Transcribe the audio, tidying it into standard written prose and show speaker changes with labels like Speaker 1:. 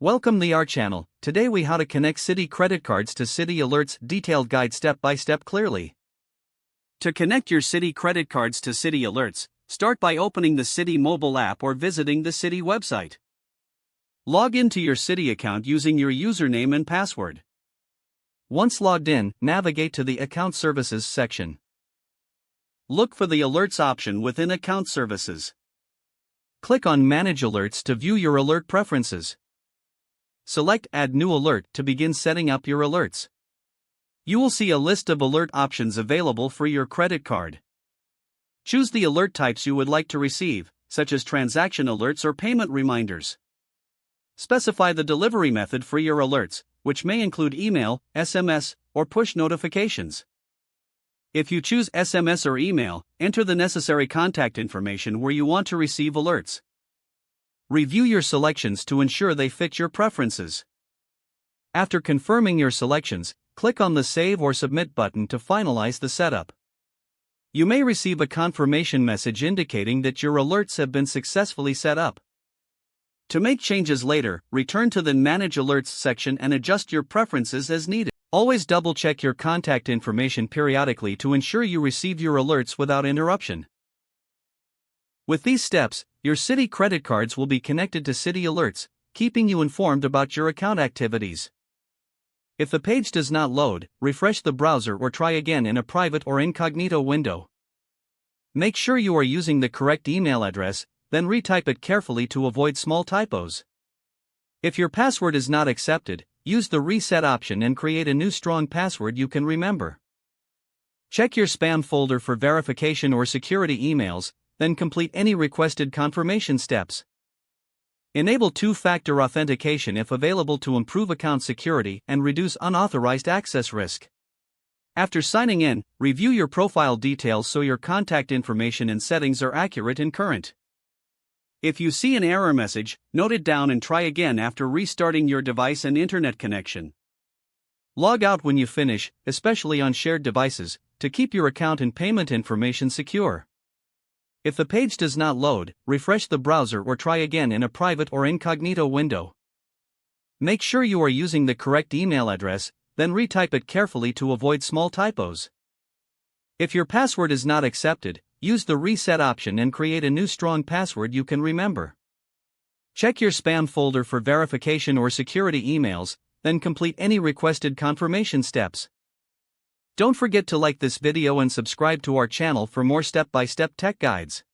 Speaker 1: Welcome to our channel. Today we how to connect Citi credit cards to Citi alerts, detailed guide step by step clearly. To connect your Citi credit cards to Citi alerts, start by opening the Citi mobile app or visiting the Citi website. Log into your Citi account using your username and password. Once logged in, navigate to the Account Services section. Look for the Alerts option within Account Services. Click on Manage Alerts to view your alert preferences. Select Add New Alert to begin setting up your alerts. You will see a list of alert options available for your credit card. Choose the alert types you would like to receive, such as transaction alerts or payment reminders. Specify the delivery method for your alerts, which may include email, SMS, or push notifications. If you choose SMS or email, enter the necessary contact information where you want to receive alerts. Review your selections to ensure they fit your preferences. After confirming your selections, click on the Save or Submit button to finalize the setup. You may receive a confirmation message indicating that your alerts have been successfully set up. To make changes later, return to the Manage Alerts section and adjust your preferences as needed. Always double-check your contact information periodically to ensure you receive your alerts without interruption. With these steps, your Citi credit cards will be connected to Citi alerts, keeping you informed about your account activities. If the page does not load, refresh the browser or try again in a private or incognito window. Make sure you are using the correct email address, then retype it carefully to avoid small typos. If your password is not accepted, use the Reset option and create a new strong password you can remember. Check your spam folder for verification or security emails, then complete any requested confirmation steps. Enable two-factor authentication if available to improve account security and reduce unauthorized access risk. After signing in, review your profile details so your contact information and settings are accurate and current. If you see an error message, note it down and try again after restarting your device and internet connection. Log out when you finish, especially on shared devices, to keep your account and payment information secure. If the page does not load, refresh the browser or try again in a private or incognito window. Make sure you are using the correct email address, then retype it carefully to avoid small typos. If your password is not accepted, use the Reset option and create a new strong password you can remember. Check your spam folder for verification or security emails, then complete any requested confirmation steps. Don't forget to like this video and subscribe to our channel for more step-by-step tech guides.